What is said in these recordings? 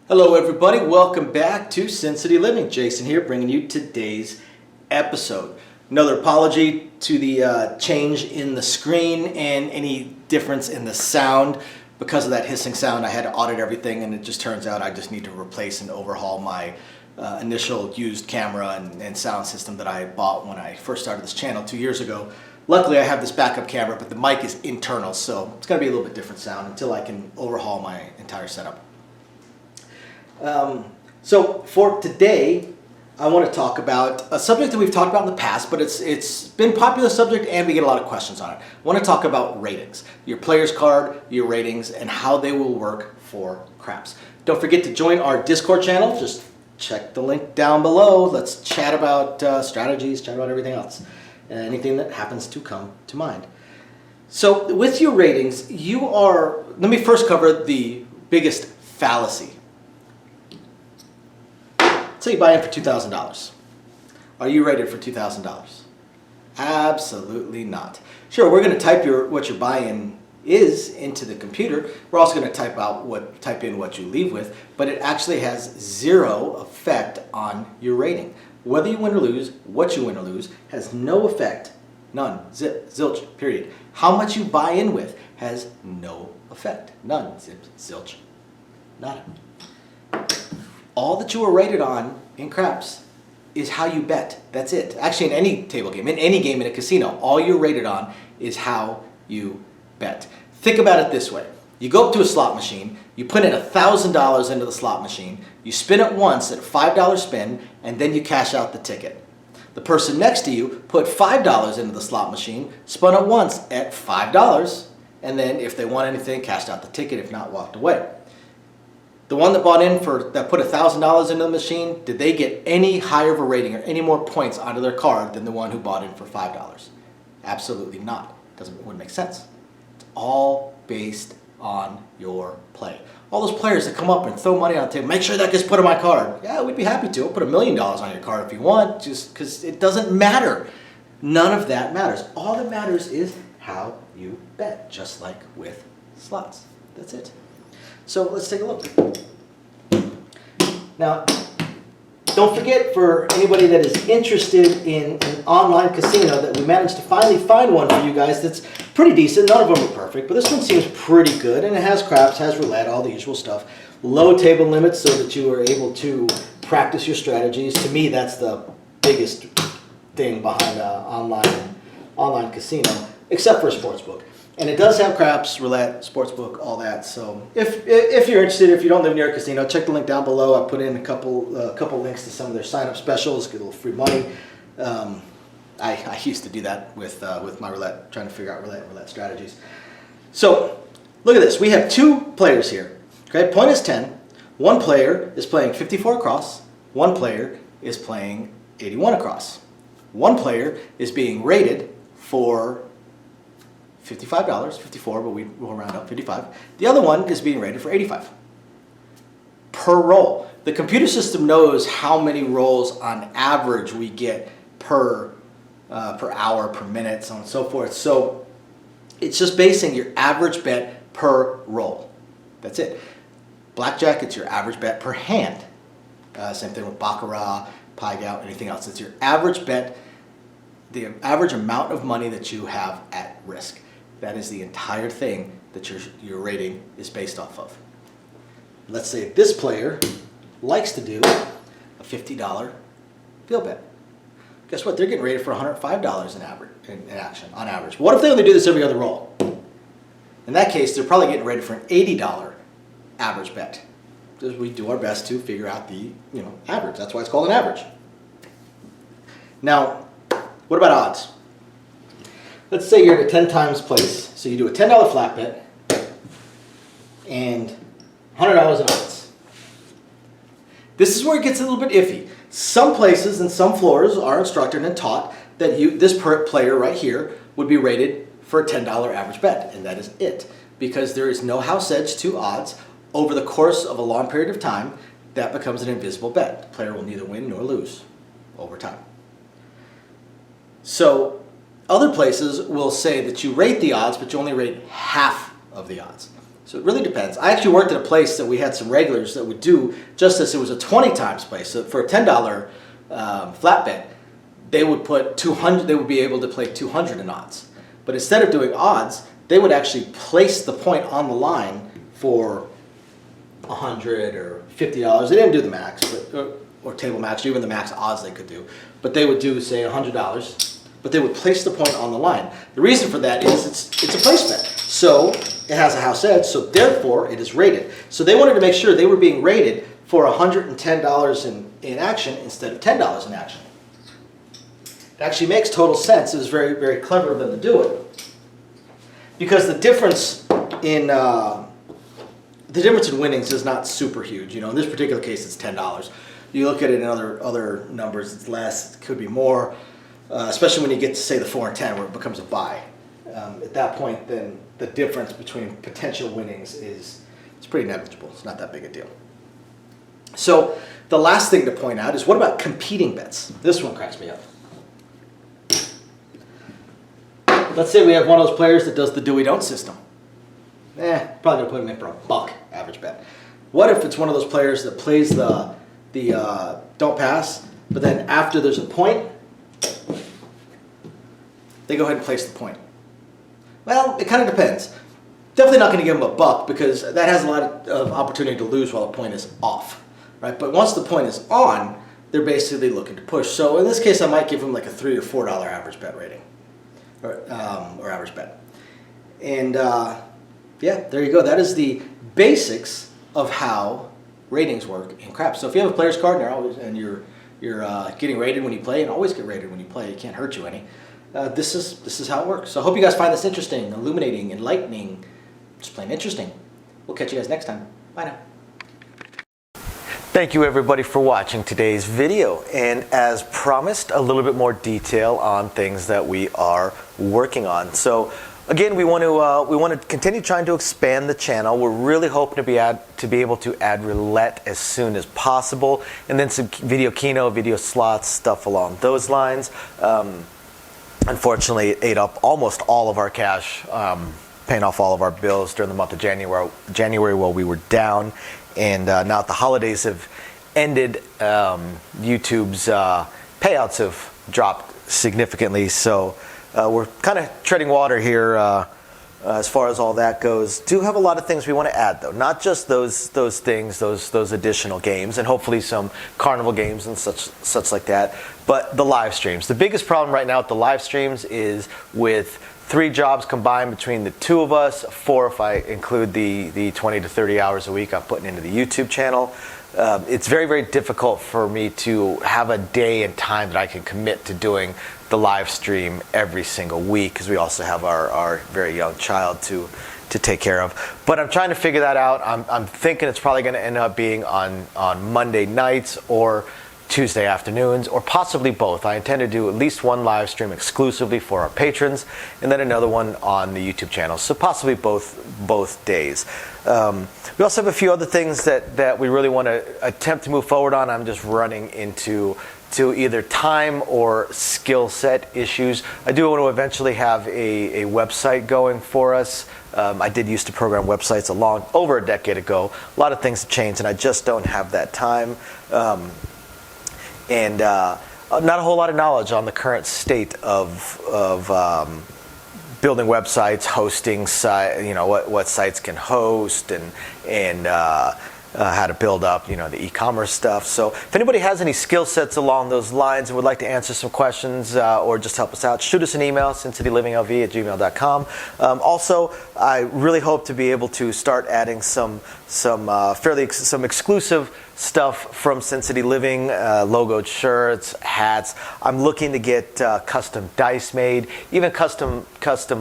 Hello everybody, welcome back to Sin City Living. Jason here bringing you today's episode. Another apology to the change in the screen and any difference in the sound. Because of that hissing sound, I had to audit everything, and it just turns out I just need to replace and overhaul my initial used camera and sound system that I bought when I first started this channel 2 years ago. Luckily I have this backup camera, but the mic is internal, so it's going to be a little bit different sound until I can overhaul my entire setup. So for today, I want to talk about a subject that we've talked about in the past, but it's been a popular subject and we get a lot of questions on it. I want to talk about ratings, your player's card, your ratings, and how they will work for craps. Don't forget to join our Discord channel. Just check the link down below. Let's chat about strategies, chat about everything else, anything that happens to come to mind. So with your ratings, let me first cover the biggest fallacy. So you buy in for $2,000. Are you rated for $2,000? Absolutely not. Sure, we're going to type what your buy-in is into the computer. We're also going to type in what you leave with, but it actually has zero effect on your rating. Whether you win or lose, what you win or lose, has no effect. None. Zip. Zilch. Period. How much you buy in with has no effect. None. Zip. Zilch. Nada. All that you are rated on in craps is how you bet. That's it. Actually, in any table game, in any game in a casino, all you're rated on is how you bet. Think about it this way. You go up to a slot machine, you put in $1,000 into the slot machine, you spin it once at a $5 spin, and then you cash out the ticket. The person next to you put $5 into the slot machine, spun it once at $5, and then if they won anything, cashed out the ticket, if not, walked away. The one that that put $1,000 into the machine, did they get any higher of a rating or any more points onto their card than the one who bought in for $5? Absolutely not. Wouldn't make sense. It's all based on your play. All those players that come up and throw money on the table, make sure that gets put on my card. Yeah, we'd be happy to. I'll put $1 million on your card if you want, just because it doesn't matter. None of that matters. All that matters is how you bet, just like with slots. That's it. So let's take a look. Now, don't forget, for anybody that is interested in an online casino, that we managed to finally find one for you guys that's pretty decent. None of them are perfect, but this one seems pretty good, and it has craps, has roulette, all the usual stuff. Low table limits so that you are able to practice your strategies. To me, that's the biggest thing behind an online casino, except for a sportsbook. And it does have craps, roulette, sportsbook, all that. So if you're interested, if you don't live near a casino, check the link down below. I put in a couple links to some of their sign-up specials, get a little free money. I used to do that with my roulette, trying to figure out roulette strategies. So look at this. We have two players here. Okay, point is 10. One player is playing 54 across. One player is playing 81 across. One player is being rated for $55, 54, but we'll round up, 55. The other one is being rated for 85 per roll. The computer system knows how many rolls on average we get per hour, per minute, so on and so forth. So it's just basing your average bet per roll. That's it. Blackjack, it's your average bet per hand. Same thing with Baccarat, Pai Gow, anything else. It's your average bet, the average amount of money that you have at risk. That is the entire thing that your rating is based off of. Let's say this player likes to do a $50 field bet. Guess what? They're getting rated for $105 in action, on average. What if they only do this every other roll? In that case, they're probably getting rated for an $80 average bet. We do our best to figure out the average. That's why it's called an average. Now, what about odds? Let's say you're at a 10 times place. So you do a $10 flat bet and $100 in odds. This is where it gets a little bit iffy. Some places and some floors are instructed and taught that this player right here would be rated for a $10 average bet, and that is it. Because there is no house edge to odds. Over the course of a long period of time, that becomes an invisible bet. The player will neither win nor lose over time. So other places will say that you rate the odds, but you only rate half of the odds. So it really depends. I actually worked at a place that we had some regulars that would do just this. It was a 20 times play. So for a $10 flat bet, they would put 200. They would be able to play 200 in odds. But instead of doing odds, they would actually place the point on the line for $100 or $50. They didn't do the max, or table max, or even the max odds they could do. But they would do, say, $100. But they would place the point on the line. The reason for that is it's a place bet. So it has a house edge, so therefore it is rated. So they wanted to make sure they were being rated for $110 in action instead of $10 in action. It actually makes total sense. It was very, very clever of them to do it. Because the difference in winnings is not super huge. You know, in this particular case, it's $10. You look at it in other numbers, it's less, it could be more. Especially when you get to, say, the 4 and 10, where it becomes a buy. At that point, then the difference between potential winnings is pretty negligible. It's not that big a deal. So the last thing to point out is, what about competing bets? This one cracks me up. Let's say we have one of those players that does the do-we-don't system. Probably gonna put him in for $1 average bet. What if it's one of those players that plays the don't pass, but then after there's a point, they go ahead and place the point? Well, it kind of depends. Definitely not going to give them $1 because that has a lot of opportunity to lose while the point is off, right? But once the point is on, they're basically looking to push. So in this case, I might give them like a $3 or $4 average bet rating, or average bet. And yeah, there you go. That is the basics of how ratings work in craps. So if you have a player's card and you're getting rated when you play, and always get rated when you play, it can't hurt you any. This is how it works. So I hope you guys find this interesting, illuminating, enlightening, just plain interesting. We'll catch you guys next time. Bye now. Thank you everybody for watching today's video, and as promised, a little bit more detail on things that we are working on. So again, we want to continue trying to expand the channel. We're really hoping to be able to add roulette as soon as possible, and then some video keno, video slots, stuff along those lines. Unfortunately, it ate up almost all of our cash, paying off all of our bills during the month of January while we were down. And now that the holidays have ended, YouTube's payouts have dropped significantly. So we're kind of treading water here as far as all that goes. Do have a lot of things we want to add, though. Not just those things, those additional games, and hopefully some carnival games and such like that. But the live streams. The biggest problem right now with the live streams is with 3 jobs combined between the 2 of us, 4 if I include the 20 to 30 hours a week I'm putting into the YouTube channel. It's very, very difficult for me to have a day and time that I can commit to doing the live stream every single week, because we also have our very young child to take care of. But I'm trying to figure that out. I'm thinking it's probably going to end up being on Monday nights or Tuesday afternoons, or possibly both. I intend to do at least one live stream exclusively for our patrons, and then another one on the YouTube channel. So possibly both days. We also have a few other things that we really want to attempt to move forward on. I'm just running into either time or skill set issues. I do want to eventually have a website going for us. I did used to program websites over a decade ago. A lot of things have changed, and I just don't have that time. And not a whole lot of knowledge on the current state of building websites, hosting what sites can host, and how to build up the e-commerce stuff. So if anybody has any skill sets along those lines and would like to answer some questions or just help us out, shoot us an email, sincitylivingLV@gmail.com. Also, I really hope to be able to start adding some exclusive stuff from Sin City Living, logoed shirts, hats. I'm looking to get custom dice made, even custom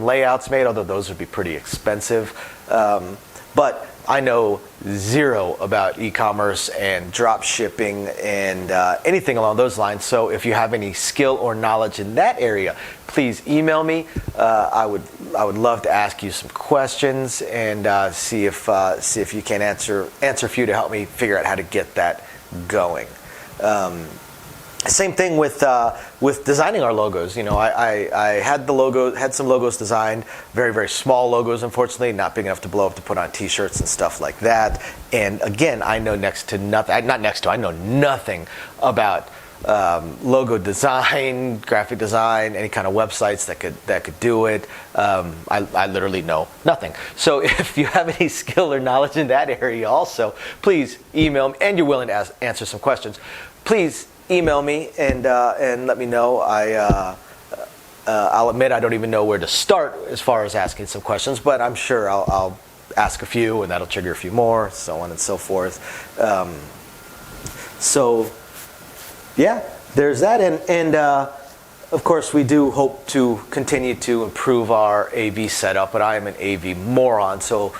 layouts made, although those would be pretty expensive. But I know zero about e-commerce and drop shipping and anything along those lines. So if you have any skill or knowledge in that area, please email me. I would love to ask you some questions and see if you can answer a few to help me figure out how to get that going. Same thing with designing our logos. You know, I had some logos designed, very, very small logos, unfortunately, not big enough to blow up to put on T-shirts and stuff like that. And again, I know next to nothing. I know nothing about logo design, graphic design, any kind of websites that could do it. I literally know nothing. So if you have any skill or knowledge in that area, also please email me, and you're willing to answer some questions. Please email me and let me know. I'll admit I don't even know where to start as far as asking some questions, but I'm sure I'll ask a few, and that'll trigger a few more, so on and so forth. So yeah, there's that, and of course we do hope to continue to improve our AV setup, but I am an AV moron, so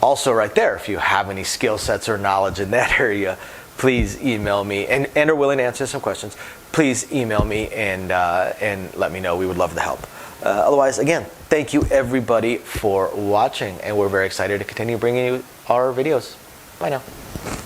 also right there, if you have any skill sets or knowledge in that area, please email me, and are willing to answer some questions. Please email me and let me know. We would love to help. Otherwise, again, thank you everybody for watching, and we're very excited to continue bringing you our videos. Bye now.